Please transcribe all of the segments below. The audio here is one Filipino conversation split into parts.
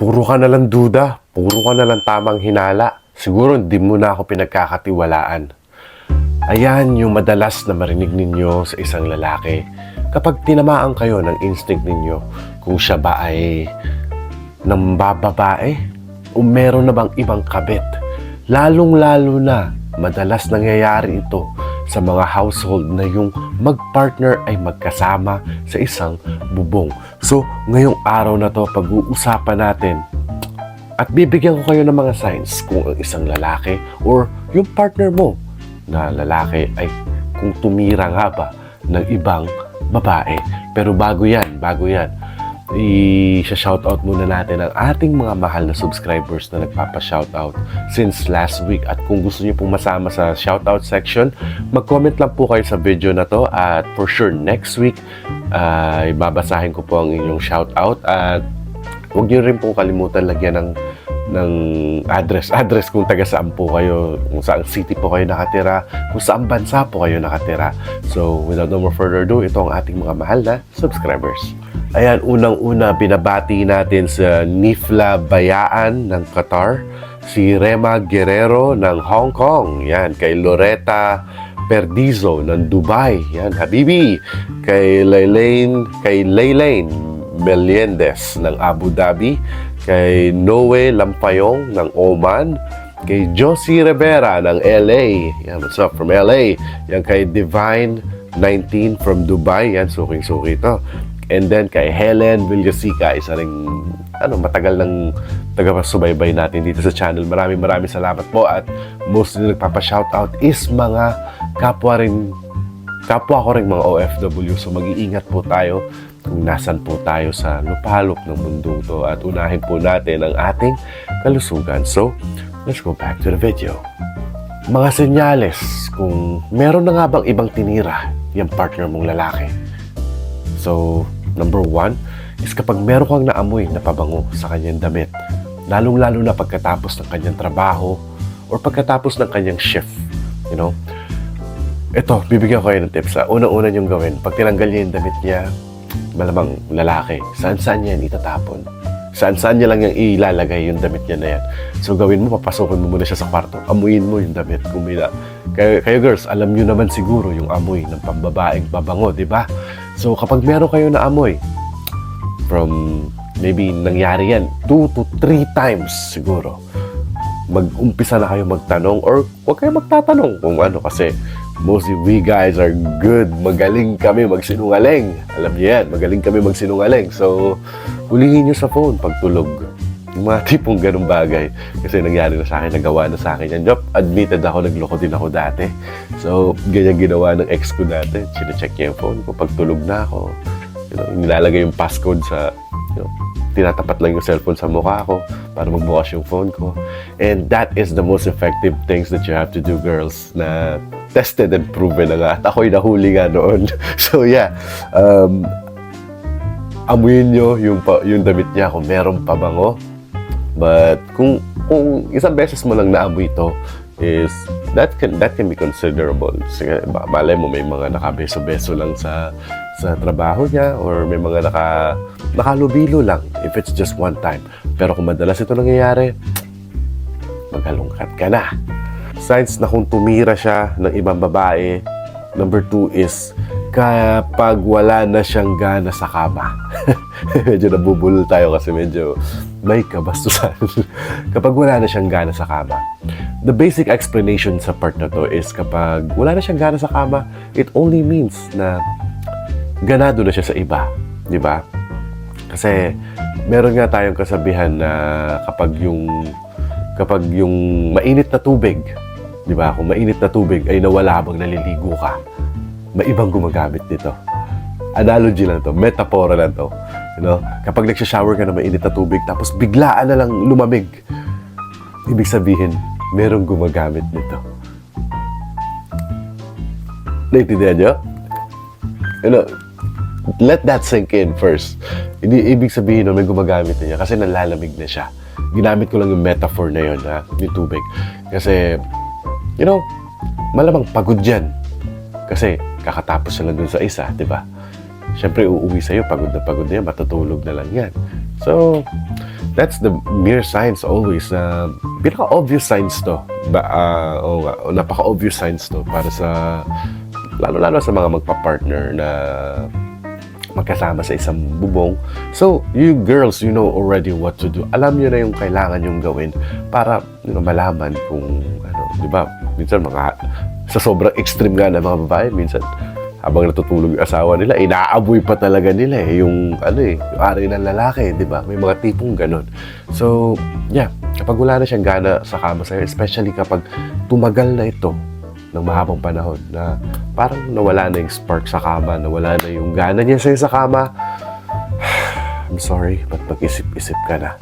Puro ka na lang duda, puro ka na lang tamang hinala. Siguro hindi mo na ako pinagkakatiwalaan. Ayan yung madalas na marinig ninyo sa isang lalaki kapag tinamaan kayo ng instinct ninyo kung siya ba ay nambababae o meron na bang ibang kabit. Lalong-lalo na madalas nangyayari ito sa mga household na yung mag-partner ay magkasama sa isang bubong. So, ngayong araw na to, pag-uusapan natin at bibigyan ko kayo ng mga signs kung ang isang lalaki or yung partner mo na lalaki ay kung tumira nga ba ng ibang babae. Pero bago yan, i-shoutout muna natin ang ating mga mahal na subscribers na nagpapa-shoutout since last week. At kung gusto niyo pong masama sa shoutout section, mag-comment lang po kayo sa video na to at for sure next week ibabasahin ko po ang inyong shoutout. At huwag niyo rin pong kalimutan lagyan ng address kung taga saan po kayo, kung saan city po kayo nakatira, kung saan bansa po kayo nakatira. So without no more further ado, ito ang ating mga mahal na subscribers. Ayan, unang-una, binabati natin sa Nifla Bayaan ng Qatar, si Rema Guerrero ng Hong Kong, yan, kay Loretta Perdizo ng Dubai, yan, Habibi, kay Laylaine Meliendez ng Abu Dhabi, kay Noe Lampayong ng Oman, kay Josie Rivera ng LA, yan, what's up from LA, yan, kay Divine 19 from Dubai, yan, suking-suki ito. And then kay Helen Villasica, isa ring matagal ng taga-subaybay natin dito sa channel. Maraming salamat po at mostly nagpapa-shoutout is mga kapwa ko ring mga OFW. So mag-iingat po tayo kung nasan po tayo sa lupalop ng mundong to at unahin po natin ang ating kalusugan. So, let's go back to the video. Mga senyales kung meron na nga bang ibang tinira yung partner mong lalaki. So, number 1 is kapag meron kang naamoy na pabango sa kanyang damit, lalong-lalo na pagkatapos ng kanyang trabaho or pagkatapos ng kanyang shift, you know. Ito, bibigyan ko kayo ng tips. Una-una niyong gawin, pag tinanggal niya yung damit niya, malamang lalaki, saan-saan niya yan itatapon? Saan-saan niya lang yung ilalagay yung damit niya na yan? So, gawin mo, papasokin mo muna siya sa kwarto, amuyin mo yung damit. Kayo girls, alam niyo naman siguro yung amoy ng pambabaeng babango, di ba? So, kapag meron kayo na amoy, from maybe nangyari yan 2 to 3 times siguro, mag-umpisa na kayo magtanong or huwag kayo magtatanong kung ano kasi mostly we guys are good. Magaling kami magsinungaling. Alam niyo yan, magaling kami magsinungaling. So, hulihin niyo sa phone pag tulog. Yung mga tipong ganung bagay. Kasi nangyari na sa akin, nagawa na sa akin yan. Job, admitted ako, nagloko din ako dati. So, ganyan ginawa ng ex ko dati. Sine-check niya yung phone ko. Pag tulog na ako, nilalagay yung passcode sa, tinatapat lang yung cellphone sa mukha ko para magbukas yung phone ko. And that is the most effective things that you have to do, girls, na tested and proven na nga. At ako'y nahuli nga noon. So, yeah. Amuyin nyo yung damit niya kung meron pabango. But kung isang beses mo lang naamoy ito, is that can be considerable. Sige, malay mo may mga nakabeso-beso lang sa trabaho niya or may mga nakalubilo lang if it's just one time. Pero kung madalas ito nangyayari, maghalongkat ka na. Signs na kung tumira siya ng ibang babae, number 2 is kapag wala na siyang gana sa kama. Medyo nabubulol tayo kasi medyo may kabastusan. Kapag wala na siyang gana sa kama. The basic explanation sa part na to is kapag wala na siyang gana sa kama, it only means na ganado na siya sa iba. Di ba? Kasi meron nga tayong kasabihan na kapag yung mainit na tubig, di ba? Kung mainit na tubig ay nawala habang naliligo ka, may ibang gumagamit nito. Analogy lang to, metapora lang to. Kapag nagsha-shower ka na mainit na tubig, tapos biglaan na lang lumamig, ibig sabihin, merong gumagamit nito. Naintindihan nyo? Let that sink in first. Hindi ibig sabihin may gumagamit na niya kasi nalalamig na siya. Ginamit ko lang yung metaphor na yun, yung tubig. Kasi, malamang pagod yan. Kasi, kakatapos na lang dun sa isa, di ba? Siyempre, uuwi sa'yo, pagod na yan, matutulog na lang yan. So, that's the mere signs always na pinaka-obvious signs to. Napaka-obvious signs to para sa lalo-lalo sa mga magpa-partner na magkasama sa isang bubong. So, you girls, you know already what to do. Alam nyo na yung kailangan yung gawin para malaman kung di ba? Minsan sa sobrang extreme nga ng mga babae, minsan habang natutulog yung asawa nila, inaaboy pa talaga nila yung yung ari ng lalaki, di ba? May mga tipong ganun. So, yeah, kapag wala na siyang gana sa kama sa'yo, especially kapag tumagal na ito ng mahabang panahon na parang nawala na yung spark sa kama, nawala na yung gana niya sa'yo sa kama, I'm sorry, but mag-isip-isip ka na.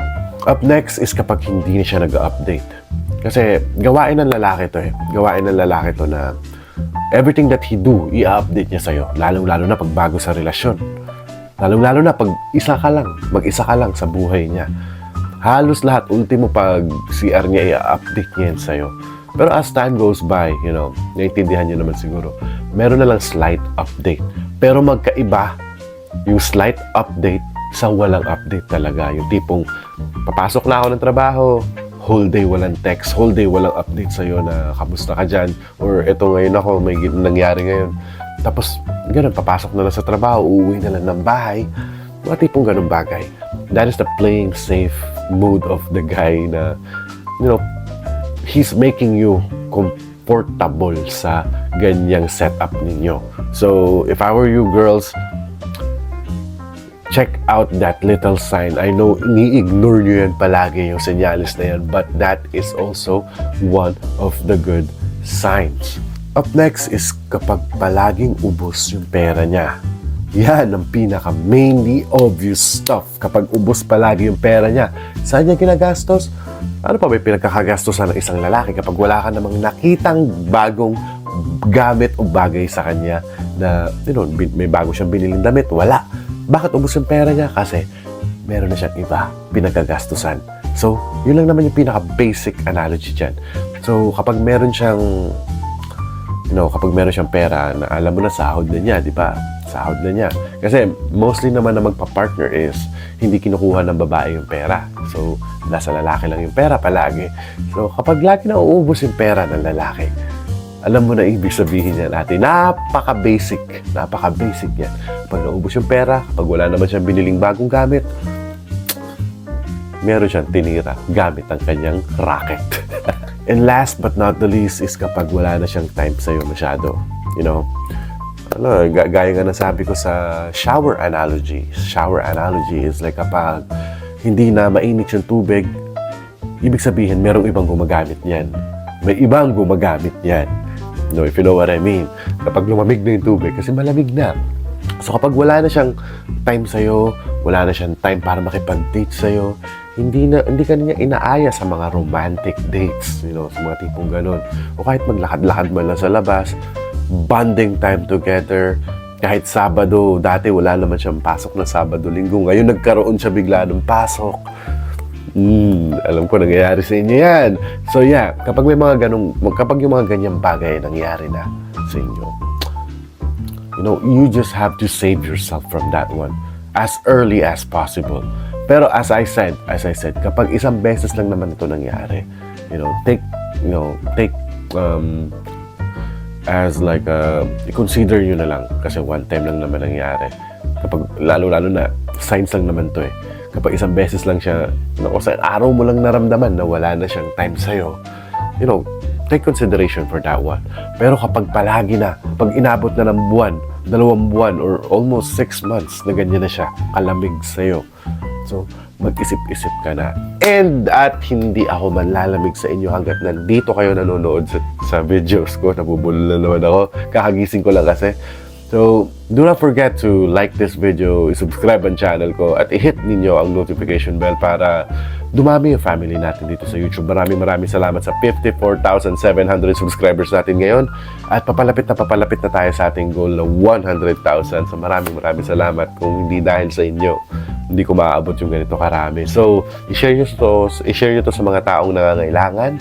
Up next is kapag hindi na siya nag-update. Kasi gawain ng lalaki to Gawain ng lalaki to na everything that he do, i-update niya sa'yo. Lalong-lalo na pag bago sa relasyon. Lalong-lalo na pag mag-isa ka lang sa buhay niya. Halos lahat, ultimo pag CR niya, i-update niya yan sa'yo. Pero as time goes by, naiintindihan niyo naman siguro, meron na lang slight update. Pero magkaiba yung slight update sa walang update talaga. Yung tipong, papasok na ako ng trabaho, whole day walang text, whole day walang update sa'yo na kamusta ka dyan, or eto ngayon ako, may nangyari ngayon. Tapos, ganun, papasok na lang sa trabaho, uuwi na lang ng bahay, mga tipong ganun bagay. That is the playing safe mode of the guy na, he's making you comfortable sa ganyang setup ninyo. So, if I were you girls, check out that little sign. I know, ini-ignore nyo yan palagi, yung senyales na yan, but that is also one of the good signs. Up next is kapag palaging ubos yung pera niya. Yan ang pinaka-mainly obvious stuff. Kapag ubos palagi yung pera niya, saan niya ginagastos? Ano pa may pinagkakagastosan ng isang lalaki kapag wala ka namang nakitang bagong gamit o bagay sa kanya na, may bago siyang biniling damit? Wala. Bakit ubos yung pera niya? Kasi meron na siyang iba pinagkagastosan. So, yun lang naman yung pinaka-basic analogy dyan. So, kapag meron siyang pera na alam mo na sahod na niya, di ba? Sahod na niya. Kasi mostly naman na magpa-partner is hindi kinukuha ng babae yung pera. So, nasa lalaki lang yung pera palagi. So, kapag lagi na uubos yung pera ng lalaki, alam mo na ibig sabihin niya natin, napaka-basic yan. Kapag naubos yung pera, kapag wala naman siyang biniling bagong gamit, meron siyang tinira gamit ang kanyang racket. And last but not the least is kapag wala na siyang time sa'yo masyado. Gaya nga nasabi ko sa shower analogy. Shower analogy is like kapag hindi na mainit yung tubig, ibig sabihin merong ibang gumagamit niyan. May ibang gumagamit niyan. If you know what I mean. Kapag lumamig na yung tubig, kasi malamig na. So kapag wala na siyang time sa'yo, wala na siyang time para makipag-date sa'yo, hindi ka niya inaaya sa mga romantic dates, sa mga tipong ganun. O kahit maglakad-lakad man lang sa labas, bonding time together, kahit Sabado, dati wala naman siyang pasok na Sabado, Linggo, ngayon nagkaroon siya bigla ng pasok. Alam ko nangyayari sa inyo yan. So yeah, kapag yung mga ganyang bagay nangyayari na sa inyo, you just have to save yourself from that one as early as possible. Pero as I said, kapag isang beses lang naman ito nangyari, take as like i-consider nyo na lang kasi one time lang naman nangyari. Kapag lalo na signs lang naman to kapag isang beses lang siya, o sa araw mo lang naramdaman na wala na siyang time sa'yo, take consideration for that one. Pero kapag palagi na, pag inabot na ng buwan, 2 buwan, or almost 6 months na ganyan na siya, kalamig sa'yo. So, mag-isip-isip ka na. And at hindi ako manlalamig sa inyo hanggat nandito kayo nanonood sa videos ko. Nabubulol na naman ako. Kakagising ko lang kasi. So, do not forget to like this video, subscribe ang channel ko, at i-hit ninyo ang notification bell para dumami yung family natin dito sa YouTube. Maraming salamat sa 54,700 subscribers natin ngayon. At papalapit na tayo sa ating goal na 100,000. So, maraming salamat. Kung hindi dahil sa inyo, hindi ko maaabot yung ganito karami. So, i-share nyo to sa mga taong nangangailangan.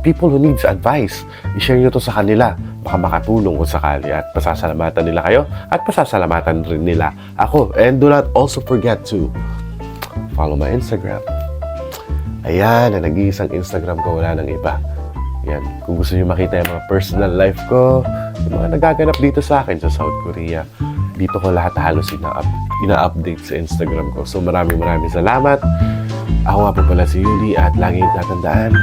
People who needs advice. I-share nyo to sa kanila. Baka makatulong kung sakali at pasasalamatan nila kayo at pasasalamatan rin nila ako. And do not also forget to follow my Instagram. Ayan, na nag-iisang Instagram ko, wala nang iba. Yan, kung gusto niyo makita yung mga personal life ko, yung mga nagaganap dito sa akin sa South Korea, dito ko lahat halos ina-update sa Instagram ko. So maraming salamat. Ako nga po pala si Yuli at lagi tatandaan,